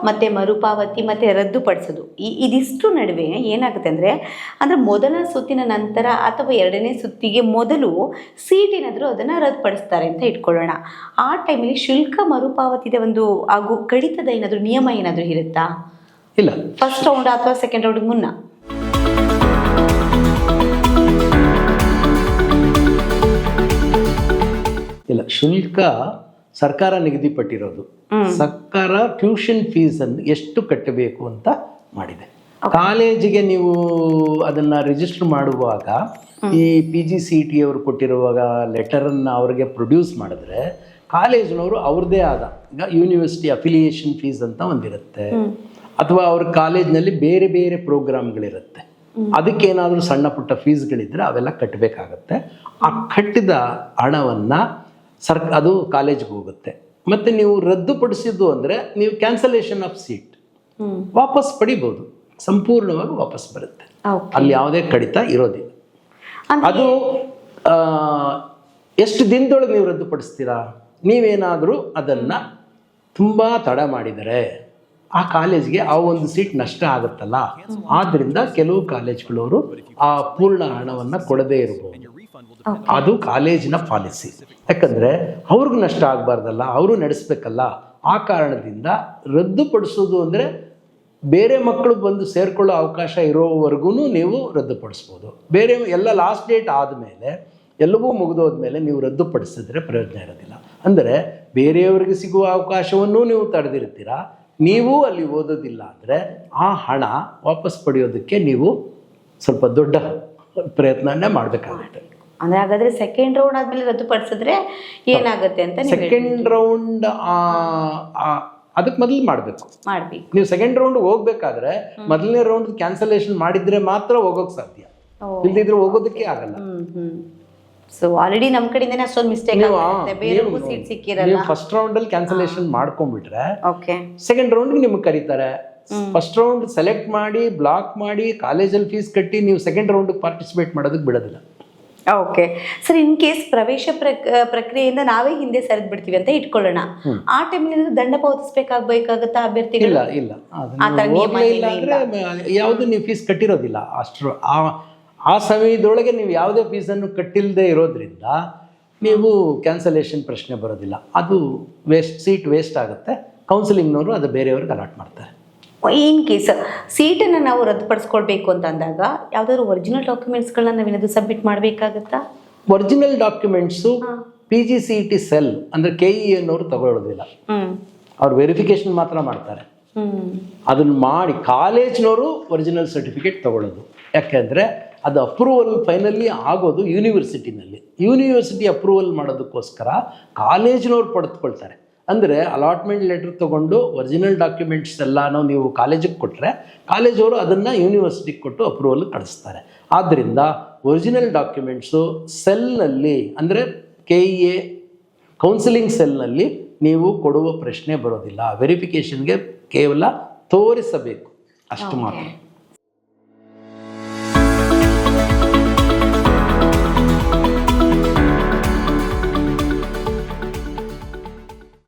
ಮತ್ತು ಮರುಪಾವತಿ ಮತ್ತು ರದ್ದುಪಡಿಸೋದು ಇದಿಷ್ಟು ನಡುವೆ ಏನಾಗುತ್ತೆ ಅಂದರೆ ಮೊದಲ ಸುತ್ತಿನ ನಂತರ ಅಥವಾ ಎರಡನೇ ಸುತ್ತಿಗೆ ಮೊದಲು ಸೀಟ್ ಏನಾದರೂ ಅದನ್ನು ರದ್ದುಪಡಿಸ್ತಾರೆ ಅಂತ ಇಟ್ಕೊಳ್ಳೋಣ. ಆ ಟೈಮಲ್ಲಿ ಶುಲ್ಕ ಮರುಪಾವತಿದ ಒಂದು ಹಾಗೂ ಕಡಿತದ ಏನಾದರೂ ನಿಯಮ ಏನಾದರೂ ಇರುತ್ತಾ? ಇಲ್ಲ, ಫಸ್ಟ್ ರೌಂಡ್ ಅಥವಾ ಸೆಕೆಂಡ್ ರೌಂಡ್ ಮುನ್ನ ಇಲ್ಲ. ಶುಲ್ಕ ಸರ್ಕಾರ ನಿಗದಿಪಟ್ಟಿರೋದು. ಸರ್ಕಾರ ಟ್ಯೂಷನ್ ಫೀಸ್ ಅನ್ನು ಎಷ್ಟು ಕಟ್ಟಬೇಕು ಅಂತ ಮಾಡಿದೆ. ಕಾಲೇಜಿಗೆ ನೀವು ಅದನ್ನ ರಿಜಿಸ್ಟರ್ ಮಾಡುವಾಗ ಈ PGCET ಅವರು ಕೊಟ್ಟಿರುವಾಗ ಲೆಟರನ್ನು ಅವ್ರಿಗೆ ಪ್ರೊಡ್ಯೂಸ್ ಮಾಡಿದ್ರೆ ಕಾಲೇಜಿನವರು ಅವ್ರದ್ದೇ ಆದ ಈಗ ಯೂನಿವರ್ಸಿಟಿ ಅಫಿಲಿಯೇಷನ್ ಫೀಸ್ ಅಂತ ಒಂದಿರುತ್ತೆ, ಅಥವಾ ಅವ್ರ ಕಾಲೇಜ್ನಲ್ಲಿ ಬೇರೆ ಬೇರೆ ಪ್ರೋಗ್ರಾಮ್ಗಳಿರುತ್ತೆ. ಅದಕ್ಕೇನಾದರೂ ಸಣ್ಣ ಪುಟ್ಟ ಫೀಸ್ಗಳಿದ್ರೆ ಅವೆಲ್ಲ ಕಟ್ಟಬೇಕಾಗತ್ತೆ. ಆ ಕಟ್ಟಿದ ಹಣವನ್ನು ಅದು ಕಾಲೇಜ್ಗೆ ಹೋಗುತ್ತೆ. ಮತ್ತು ನೀವು ರದ್ದುಪಡಿಸಿದ್ದು ಅಂದರೆ ನೀವು ಕ್ಯಾನ್ಸಲೇಷನ್ ಆಫ್ ಸೀಟ್ ವಾಪಸ್ ಪಡಿಬೋದು, ಸಂಪೂರ್ಣವಾಗಿ ವಾಪಸ್ ಬರುತ್ತೆ. ಅಲ್ಲಿ ಯಾವುದೇ ಕಡಿತ ಇರೋದಿಲ್ಲ. ಅದು ಎಷ್ಟು ದಿನದೊಳಗೆ ನೀವು ರದ್ದುಪಡಿಸ್ತೀರಾ? ನೀವೇನಾದರೂ ಅದನ್ನು ತುಂಬ ತಡ ಮಾಡಿದರೆ ಆ ಕಾಲೇಜ್ಗೆ ಆ ಒಂದು ಸೀಟ್ ನಷ್ಟ ಆಗುತ್ತಲ್ಲ, ಆದ್ದರಿಂದ ಕೆಲವು ಕಾಲೇಜ್ಗಳವರು ಆ ಪೂರ್ಣ ಹಣವನ್ನು ಕೊಡದೇ ಇರಬಹುದು. ಅದು ಕಾಲೇಜಿನ ಪಾಲಿಸಿ. ಯಾಕಂದರೆ ಅವ್ರಿಗೂ ನಷ್ಟ ಆಗಬಾರ್ದಲ್ಲ, ಅವರು ನಡೆಸಬೇಕಲ್ಲ. ಆ ಕಾರಣದಿಂದ ರದ್ದುಪಡಿಸೋದು ಅಂದರೆ ಬೇರೆ ಮಕ್ಕಳು ಬಂದು ಸೇರ್ಕೊಳ್ಳೋ ಅವಕಾಶ ಇರೋವರೆಗೂ ನೀವು ರದ್ದುಪಡಿಸ್ಬೋದು. ಬೇರೆ ಎಲ್ಲ ಲಾಸ್ಟ್ ಡೇಟ್ ಆದಮೇಲೆ ಎಲ್ಲವೂ ಮುಗಿದೋದ್ಮೇಲೆ ನೀವು ರದ್ದುಪಡಿಸಿದ್ರೆ ಪ್ರಯೋಜನ ಇರೋದಿಲ್ಲ. ಅಂದರೆ ಬೇರೆಯವರಿಗೆ ಸಿಗುವ ಅವಕಾಶವನ್ನೂ ನೀವು ತಡೆದಿರ್ತೀರ, ನೀವು ಅಲ್ಲಿ ಓದೋದಿಲ್ಲ ಅಂದರೆ ಆ ಹಣ ವಾಪಸ್ ಪಡೆಯೋದಕ್ಕೆ ನೀವು ಸ್ವಲ್ಪ ದೊಡ್ಡ ಪ್ರಯತ್ನನೇ ಮಾಡಬೇಕಾಗುತ್ತೆ. ಅಂದರೆ ಹಾಗಾದರೆ ಸೆಕೆಂಡ್ ರೌಂಡ್ ಆದಮೇಲೆ ರದ್ದುಪಡಿಸಿದ್ರೆ ಏನಾಗುತ್ತೆ ಅಂತ ಸೆಕೆಂಡ್ ರೌಂಡ್ ಅದಕ್ಕೆ ಮೊದಲು ಮಾಡಬೇಕು. ನೀವು ಸೆಕೆಂಡ್ ರೌಂಡ್ ಹೋಗ್ಬೇಕಾದ್ರೆ ಮೊದಲನೇ ರೌಂಡ್ ಕ್ಯಾನ್ಸಲೇಷನ್ ಮಾಡಿದ್ರೆ ಮಾತ್ರ ಹೋಗೋಕೆ ಸಾಧ್ಯ, ಇಲ್ದಿದ್ರೆ ಹೋಗೋದಕ್ಕೆ ಆಗಲ್ಲ. ಸೊ ಆಲ್ರೆಡಿ ನಮ್ಮ ಕಡೆಯಿಂದನೇ ಅಷ್ಟೊಂದು ಮಿಸ್ಟೇಕ್ ಆಗುತ್ತೆ, ಬೇರೆಗೂ ಸೀಟ್ ಸಿಕ್ಕಿರಲ್ಲ. ಫಸ್ಟ್ ರೌಂಡ್ ಅಲ್ಲಿ ಕ್ಯಾನ್ಸಲೇಷನ್ ಮಾಡ್ಕೊಂಡ್ಬಿಟ್ರೆ ಸೆಕೆಂಡ್ ರೌಂಡ್ಗೆ ನಿಮ್ಗೆ ಕರೀತಾರೆ. ಫಸ್ಟ್ ರೌಂಡ್ ಸೆಲೆಕ್ಟ್ ಮಾಡಿ ಬ್ಲಾಕ್ ಮಾಡಿ ಕಾಲೇಜಲ್ಲಿ ಫೀಸ್ ಕಟ್ಟಿ ನೀವು ಸೆಕೆಂಡ್ ರೌಂಡ್ಗೆ ಪಾರ್ಟಿಸಿಪೇಟ್ ಮಾಡೋದಕ್ಕೆ ಬಿಡೋದಿಲ್ಲ. ಓಕೆ ಸರ್, ಇನ್ ಕೇಸ್ ಪ್ರವೇಶ ಪ್ರಕ್ರಿಯೆಯಿಂದ ನಾವೇ ಹಿಂದೆ ಸರಿದು ಬಿಡ್ತೀವಿ ಅಂತ ಇಟ್ಕೊಳ್ಳೋಣ, ಆ ಟೈಮಲ್ಲಿ ದಂಡ ಪಾವತಿಸಬೇಕಾಗುತ್ತಾ ಅಭ್ಯರ್ಥಿಗಳು? ಇಲ್ಲ ಇಲ್ಲ, ಯಾವುದು ನೀವು ಫೀಸ್ ಕಟ್ಟಿರೋದಿಲ್ಲ ಅಷ್ಟರ ಆ ಸಮಯದೊಳಗೆ ನೀವು ಯಾವುದೇ ಫೀಸನ್ನು ಕಟ್ಟಿಲ್ಲದೆ ಇರೋದ್ರಿಂದ ನೀವು ಕ್ಯಾನ್ಸಲೇಷನ್ ಪ್ರಶ್ನೆ ಬರೋದಿಲ್ಲ. ಅದು ಸೀಟ್ ವೇಸ್ಟ್ ಆಗುತ್ತೆ. ಕೌನ್ಸಿಲಿಂಗ್ನವರು ಅದು ಬೇರೆಯವ್ರಿಗೆ ಅಲಾಟ್ ಮಾಡ್ತಾರೆ. ಇನ್ ಕೇಸ್ ಸೀಟನ್ನು ನಾವು ರದ್ದುಪಡಿಸ್ಕೊಳ್ಬೇಕು ಅಂತ ಅಂದಾಗ ಯಾವ್ದಾದ್ರು ಒರಿಜಿನಲ್ ಡಾಕ್ಯುಮೆಂಟ್ಸ್ಗಳನ್ನ ನಾವೇನಾದ್ರು ಸಬ್ಮಿಟ್ ಮಾಡಬೇಕಾಗುತ್ತಾ? ಒರಿಜಿನಲ್ ಡಾಕ್ಯುಮೆಂಟ್ಸು PGCET ಸೆಲ್ ಅಂದರೆ KE ಅನ್ನೋರು ತಗೊಳ್ಳೋದಿಲ್ಲ, ಅವ್ರು ವೆರಿಫಿಕೇಶನ್ ಮಾತ್ರ ಮಾಡ್ತಾರೆ. ಅದನ್ನು ಮಾಡಿ ಕಾಲೇಜ್ನವರು ಒರಿಜಿನಲ್ ಸರ್ಟಿಫಿಕೇಟ್ ತಗೊಳ್ಳೋದು. ಯಾಕೆಂದರೆ ಅದು ಅಪ್ರೂವಲ್ ಫೈನಲಿ ಆಗೋದು ಯೂನಿವರ್ಸಿಟಿನಲ್ಲಿ. ಯೂನಿವರ್ಸಿಟಿ ಅಪ್ರೂವಲ್ ಮಾಡೋದಕ್ಕೋಸ್ಕರ ಕಾಲೇಜಿನವ್ರು ಪಡೆದುಕೊಳ್ತಾರೆ. ಅಂದರೆ ಅಲಾಟ್ಮೆಂಟ್ ಲೆಟರ್ ತೊಗೊಂಡು ಒರಿಜಿನಲ್ ಡಾಕ್ಯುಮೆಂಟ್ಸ್ ಎಲ್ಲನೂ ನೀವು ಕಾಲೇಜಿಗೆ ಕೊಟ್ಟರೆ ಕಾಲೇಜವರು ಅದನ್ನು ಯೂನಿವರ್ಸಿಟಿಗೆ ಕೊಟ್ಟು ಅಪ್ರೂವಲ್ ಕಳಿಸ್ತಾರೆ. ಆದ್ದರಿಂದ ಒರಿಜಿನಲ್ ಡಾಕ್ಯುಮೆಂಟ್ಸು ಸೆಲ್ನಲ್ಲಿ ಅಂದರೆ KEA ಕೌನ್ಸಿಲಿಂಗ್ ಸೆಲ್ನಲ್ಲಿ ನೀವು ಕೊಡುವ ಪ್ರಶ್ನೆ ಬರೋದಿಲ್ಲ. ವೆರಿಫಿಕೇಷನ್ಗೆ ಕೇವಲ ತೋರಿಸಬೇಕು ಅಷ್ಟು ಮಾತ್ರ.